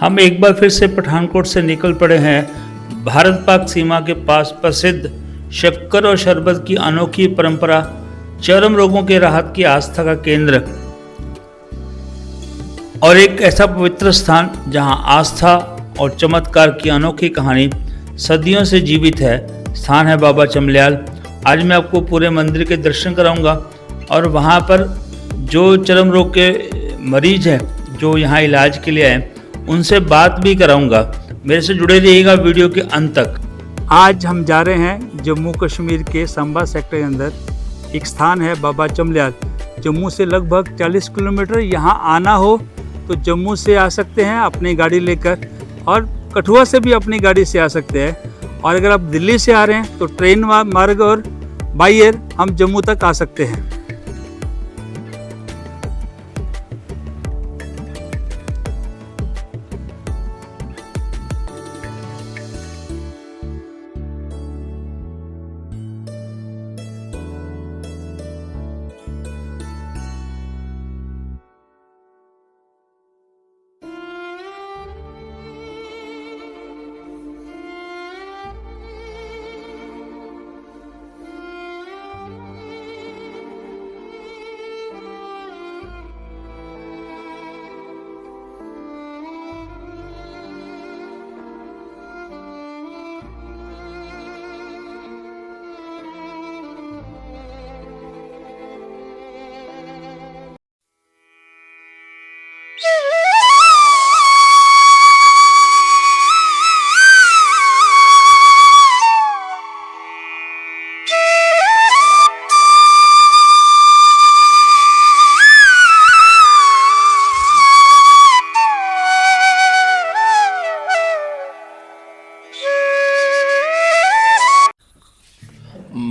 हम एक बार फिर से पठानकोट से निकल पड़े हैं भारत पाक सीमा के पास प्रसिद्ध शक्कर और शरबत की अनोखी परंपरा, चर्म रोगों के राहत की आस्था का केंद्र और एक ऐसा पवित्र स्थान जहां आस्था और चमत्कार की अनोखी कहानी सदियों से जीवित है। स्थान है बाबा चमल्याल। आज मैं आपको पूरे मंदिर के दर्शन कराऊंगा और वहां पर जो चर्म रोग के मरीज हैं जो यहाँ इलाज के लिए आए उनसे बात भी कराऊंगा। मेरे से जुड़े रहिएगा वीडियो के अंत तक। आज हम जा रहे हैं जम्मू कश्मीर के सांबा सेक्टर के अंदर एक स्थान है बाबा चमल्याल। जम्मू से लगभग 40 किलोमीटर। यहाँ आना हो तो जम्मू से आ सकते हैं अपनी गाड़ी लेकर, और कठुआ से भी अपनी गाड़ी से आ सकते हैं। और अगर आप दिल्ली से आ रहे हैं तो ट्रेन मार्ग और बाई एयर हम जम्मू तक आ सकते हैं।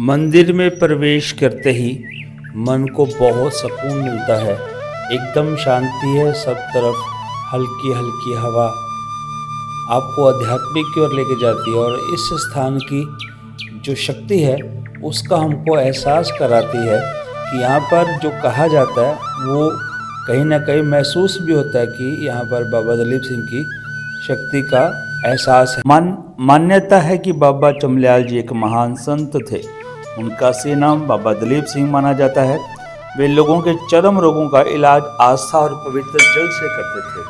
मंदिर में प्रवेश करते ही मन को बहुत सुकून मिलता है। एकदम शांति है, सब तरफ हल्की हल्की हवा आपको आध्यात्मिक की ओर लेके जाती है और इस स्थान की जो शक्ति है उसका हमको एहसास कराती है कि यहाँ पर जो कहा जाता है वो कहीं ना कहीं महसूस भी होता है कि यहाँ पर बाबा दलीप सिंह की शक्ति का एहसास है। मान्यता है कि बाबा चमल्याल जी एक महान संत थे। उनका असली नाम बाबा दलीप सिंह माना जाता है। वे लोगों के चर्म रोगों का इलाज आस्था और पवित्र जल से करते थे।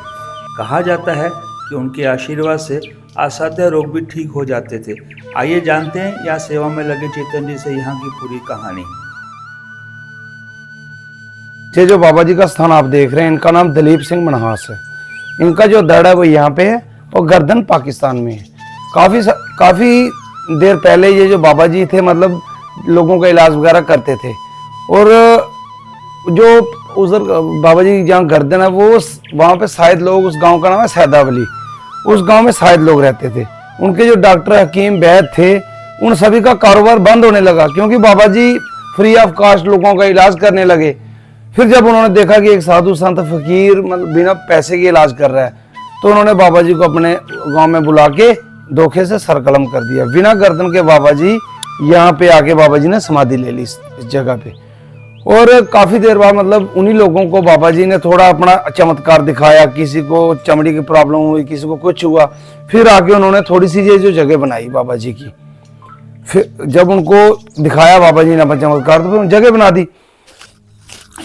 कहा जाता है कि उनके आशीर्वाद से असाध्य रोग भी ठीक हो जाते थे। आइए जानते हैं यहाँ सेवा में लगे चेतन जी से यहाँ की पूरी कहानी। ये जो बाबा जी का स्थान आप देख रहे हैं, इनका नाम दलीप सिंह मनहास है। इनका जो दड़ है वो यहाँ पे है और गर्दन पाकिस्तान में है। काफी देर पहले ये जो बाबा जी थे मतलब लोगों का इलाज वगैरह करते थे। और जो उधर बाबा जी जहाँ गर्दन है वो वहाँ पे शायद लोग, उस गांव का नाम है सैदावली, उस गांव में शायद लोग रहते थे। उनके जो डॉक्टर हकीम वैद्य थे उन सभी का कारोबार बंद होने लगा क्योंकि बाबा जी फ्री ऑफ कॉस्ट लोगों का इलाज करने लगे। फिर जब उन्होंने देखा कि एक साधु संत फकीर मतलब बिना पैसे के इलाज कर रहा है तो उन्होंने बाबा जी को अपने गाँव में बुला के धोखे से सरकलम कर दिया। बिना गर्दन के बाबा जी यहाँ पे आके बाबा जी ने समाधि ले ली इस जगह पे। और काफी देर बाद मतलब उन्हीं लोगों को बाबा जी ने थोड़ा अपना चमत्कार दिखाया। किसी को चमड़ी की प्रॉब्लम हुई, किसी को कुछ हुआ, फिर आके उन्होंने थोड़ी सी ये जो जगह बनाई बाबा जी की। फिर जब उनको दिखाया बाबा जी ने अपना चमत्कार तो फिर जगह बना दी।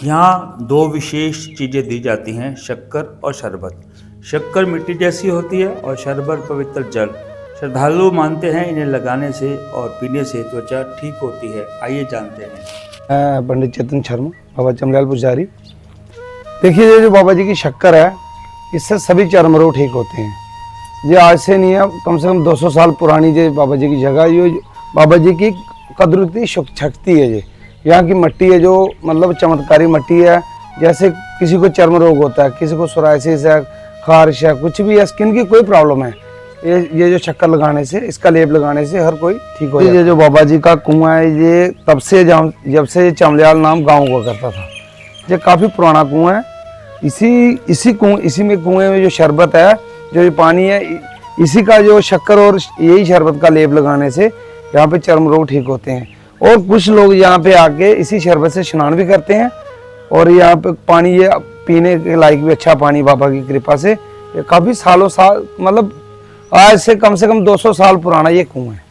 यहाँ दो विशेष चीज़ें दी जाती हैं, शक्कर और शरबत। शक्कर मिट्टी जैसी होती है और शरबत पवित्र जल। श्रद्धालु मानते हैं इन्हें लगाने से और पीने से त्वचा ठीक होती है। आइए जानते हैं। पंडित चेतन शर्मा, बाबा चमल्याल पुजारी। देखिए ये जो बाबा जी की शक्कर है इससे सभी चर्म रोग ठीक होते हैं। ये आज से नहीं है, कम से कम 200 साल पुरानी जो बाबा जी की जगह, ये बाबा जी की कुदरती शक्ति है। ये यहाँ की मिट्टी है जो मतलब चमत्कारी मिट्टी है। जैसे किसी को चर्म रोग होता है, किसी को सोराइसिस है, खारिश है, कुछ भी है, स्किन की कोई प्रॉब्लम है, ये जो शक्कर लगाने से, इसका लेप लगाने से हर कोई ठीक हो जाता है। ये जो बाबा जी का कुआं है ये तब से जब से चमल्याल नाम गांव हुआ करता था, ये काफ़ी पुराना कुआं है। इसी में कुएं में जो शरबत है, जो ये पानी है, इसी का जो शक्कर और यही शरबत का लेप लगाने से यहाँ पे चर्म रोग ठीक होते हैं। और कुछ लोग यहाँ पे आके इसी शरबत से स्नान भी करते हैं। और यहाँ पे पानी ये पीने के लायक भी अच्छा पानी बाबा की कृपा से ये काफी सालों साल मतलब आज से कम 200 साल पुराना ये कुआं है।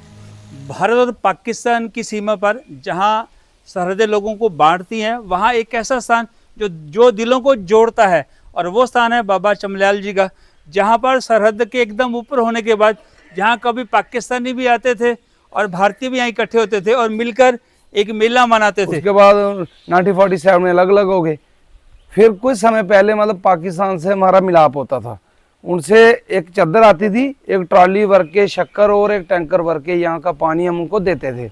भारत और पाकिस्तान की सीमा पर जहाँ सरहदें लोगों को बांटती हैं, वहाँ एक ऐसा स्थान जो दिलों को जोड़ता है, और वो स्थान है बाबा चमल्याल जी का, जहाँ पर सरहद के एकदम ऊपर होने के बाद जहाँ कभी पाकिस्तानी भी आते थे और भारतीय भी यहाँ इकट्ठे होते थे और मिलकर एक मेला मनाते थे। उसके बाद 1947 में अलग अलग हो गए। फिर कुछ समय पहले मतलब पाकिस्तान से हमारा मिलाप होता था, उनसे एक चद्दर आती थी, एक ट्रॉली भर के शक्कर और एक टैंकर भर के यहाँ का पानी हम उनको देते थे,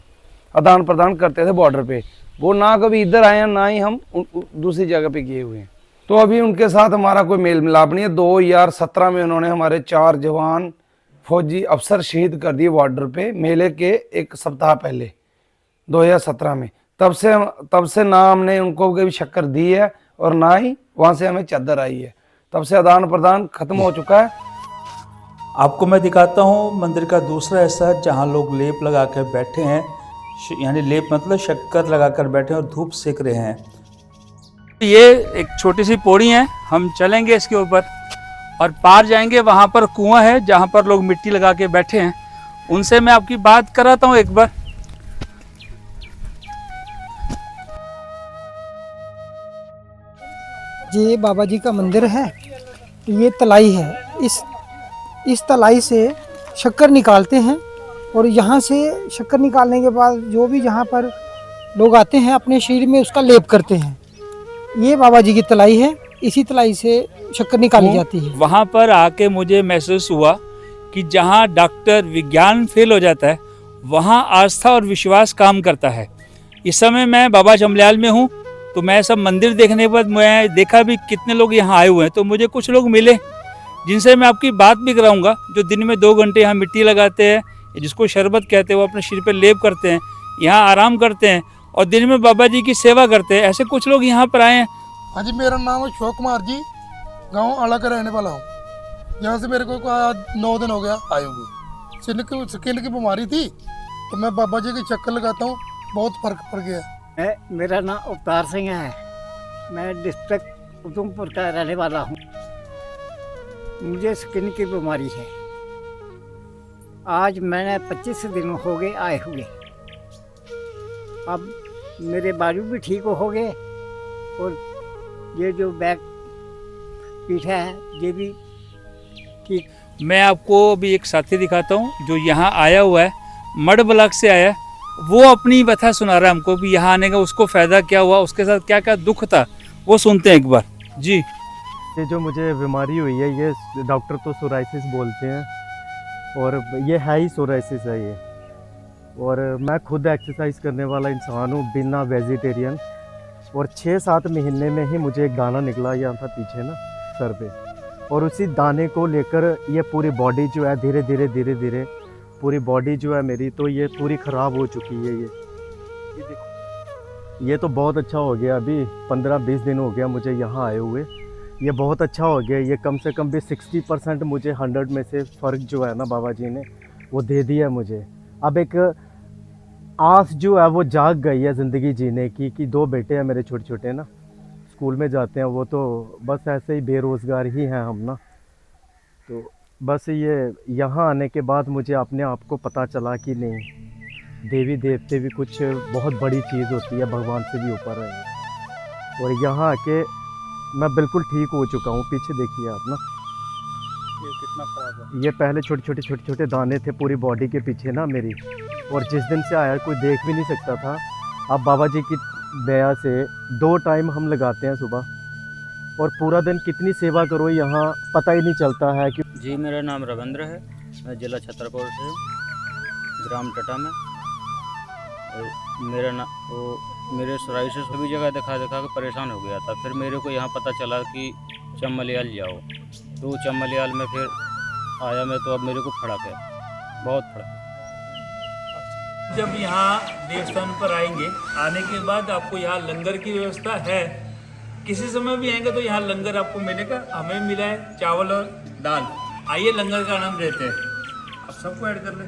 आदान प्रदान करते थे बॉर्डर पे। वो ना कभी इधर आए हैं ना ही हम दूसरी जगह पे गए हुए हैं। तो अभी उनके साथ हमारा कोई मेल मिलाप नहीं है। 2017 में उन्होंने हमारे 4 जवान फौजी अफसर शहीद कर दिए बॉर्डर पे, मेले के एक सप्ताह पहले 2017 में। तब से ना हमने उनको कभी शक्कर दी है और ना ही वहाँ से हमें चादर आई है। तब से आदान प्रदान खत्म हो चुका है। आपको मैं दिखाता हूँ मंदिर का दूसरा हिस्सा जहाँ लोग लेप लगा कर बैठे हैं, यानी लेप मतलब शक्कर लगाकर बैठे हैं और धूप सेक रहे हैं। ये एक छोटी सी पौड़ी है, हम चलेंगे इसके ऊपर और पार जाएंगे। वहाँ पर कुआं है जहाँ पर लोग मिट्टी लगा के बैठे हैं, उनसे मैं आपकी बात कराता हूँ एक बार। ये बाबा जी का मंदिर है, ये तलाई है। इस तलाई से शक्कर निकालते हैं और यहाँ से शक्कर निकालने के बाद जो भी यहाँ पर लोग आते हैं अपने शरीर में उसका लेप करते हैं। ये बाबा जी की तलाई है, इसी तलाई से शक्कर निकाली जाती है। वहाँ पर आके मुझे महसूस हुआ कि जहाँ डॉक्टर विज्ञान फेल हो जाता है, वहाँ आस्था और विश्वास काम करता है। इस समय मैं बाबा चमल्याल में हूँ, तो मैं सब मंदिर देखने के बाद मैं देखा भी कितने लोग यहाँ आए हुए हैं। तो मुझे कुछ लोग मिले जिनसे मैं आपकी बात भी कराऊंगा, जो दिन में 2 घंटे यहाँ मिट्टी लगाते हैं, जिसको शरबत कहते हैं, वो अपने सिर पे लेप करते हैं, यहाँ आराम करते हैं और दिन में बाबा जी की सेवा करते हैं। ऐसे कुछ लोग यहाँ पर आए हैं। हाँ जी, मेरा नाम है अशोक कुमार जी, गांव आला का रहने वाला हूँ। यहाँ से मेरे को 9 दिन हो गया आए हुए। स्किन की बीमारी थी, तो मैं बाबा जी के चक्कर लगाता हूँ, बहुत फर्क पड़ गया। मेरा नाम अवतार सिंह है, मैं डिस्ट्रिक्ट उधमपुर का रहने वाला हूँ। मुझे स्किन की बीमारी है। आज मैंने 25 दिन हो गए आए हुए। अब मेरे बाजू भी ठीक हो गए और ये जो बैक पीठा है ये भी ठीक। मैं आपको अभी एक साथी दिखाता हूँ जो यहाँ आया हुआ है, मड ब्लॉक से आया है। वो अपनी व्यथा सुना रहा है हमको भी यहाँ आने का उसको फ़ायदा क्या हुआ, उसके साथ क्या क्या दुख था, वो सुनते हैं एक बार जी। ये जो मुझे बीमारी हुई है, ये डॉक्टर तो सोराइसिस बोलते हैं और ये है ही सोराइसिस है ये। और मैं खुद एक्सरसाइज करने वाला इंसान हूँ, बिना वेजिटेरियन। और 6-7 महीने में ही मुझे एक दाना निकला यहाँ था पीछे ना सर पे, और उसी दाने को लेकर ये पूरी बॉडी जो है धीरे धीरे पूरी बॉडी जो है मेरी, तो ये पूरी ख़राब हो चुकी है। ये देखो, ये तो बहुत अच्छा हो गया। अभी 15-20 दिन हो गया मुझे यहाँ आए हुए, ये बहुत अच्छा हो गया। ये कम से कम भी 60% मुझे 100 में से फ़र्क जो है ना बाबा जी ने वो दे दिया मुझे। अब एक आस जो है वो जाग गई है ज़िंदगी जीने की, कि 2 बेटे हैं मेरे छोटे छोटे ना, स्कूल में जाते हैं। वो तो बस ऐसे ही बेरोज़गार ही हैं हम ना। तो बस ये यहाँ आने के बाद मुझे अपने आप को पता चला कि नहीं, देवी देवते भी कुछ बहुत बड़ी चीज़ होती है, भगवान से भी ऊपर है। और यहाँ आके मैं बिल्कुल ठीक हो चुका हूँ। पीछे देखिए आप ना, ये कितना खराब है। ये पहले छोटे छोटे दाने थे पूरी बॉडी के पीछे ना मेरी, और जिस दिन से आया कोई देख भी नहीं सकता था। अब बाबा जी की दया से 2 टाइम हम लगाते हैं सुबह, और पूरा दिन कितनी सेवा करो यहाँ पता ही नहीं चलता है कि। जी, मेरा नाम रविंद्र है, मैं जिला छतरपुर से हूँ, ग्राम टटा में। मेरे सोराइसिस सभी जगह दिखा के परेशान हो गया था। फिर मेरे को यहाँ पता चला कि चमल्याल जाओ, तो चमल्याल में फिर आया मैं, तो अब मेरे को फर्क है, बहुत फर्क है। जब यहाँ देवस्थान पर आएंगे, आने के बाद आपको यहाँ लंगर की व्यवस्था है। किसी समय भी आएंगे तो यहाँ लंगर आपको मिलेगा। हमें मिला है चावल और दाल। आइए लंगर का आनंद लेते हैं। अब सबको ऐड कर लें।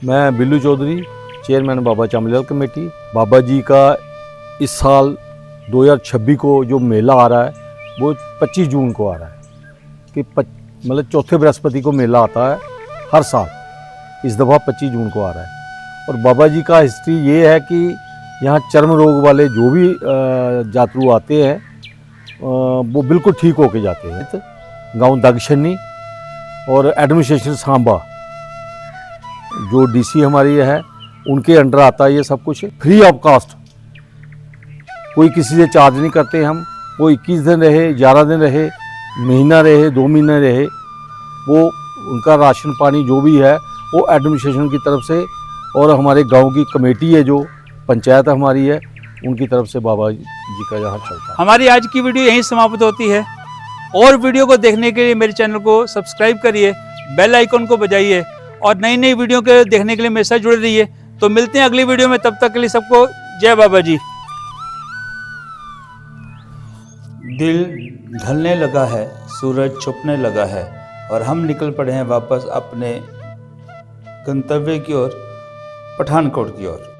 मैं बिल्लू चौधरी, चेयरमैन बाबा चमल्याल कमेटी। बाबा जी का इस साल 2026 को जो मेला आ रहा है वो 25 जून को आ रहा है कि मतलब चौथे बृहस्पति को मेला आता है हर साल। इस दफ़ा 25 जून को आ रहा है। और बाबा जी का हिस्ट्री ये है कि यहाँ चर्म रोग वाले जो भी यात्रु आते हैं वो बिल्कुल ठीक होके जाते हैं। तो गांव दगशनी और एडमिनिस्ट्रेशन सांबा जो डीसी हमारी है उनके अंडर आता है ये सब कुछ फ्री ऑफ कास्ट। कोई किसी से चार्ज नहीं करते हम। वो 21 दिन रहे, 11 दिन रहे, महीना रहे, 2 महीने रहे, वो उनका राशन पानी जो भी है वो एडमिनिस्ट्रेशन की तरफ से और हमारे गांव की कमेटी है जो पंचायत हमारी है उनकी तरफ से बाबा जी का यहाँ चलता है। हमारी आज की वीडियो यहीं समाप्त होती है। और वीडियो को देखने के लिए मेरे चैनल को सब्सक्राइब करिए, बेल आइकन को बजाइए और नई नई वीडियो के देखने के लिए मेरे साथ जुड़े रहिए। तो मिलते हैं अगली वीडियो में, तब तक के लिए सबको जय बाबा जी। दिल ढलने लगा है, सूरज छुपने लगा है और हम निकल पड़े हैं वापस अपने गंतव्य की ओर, पठानकोट की ओर।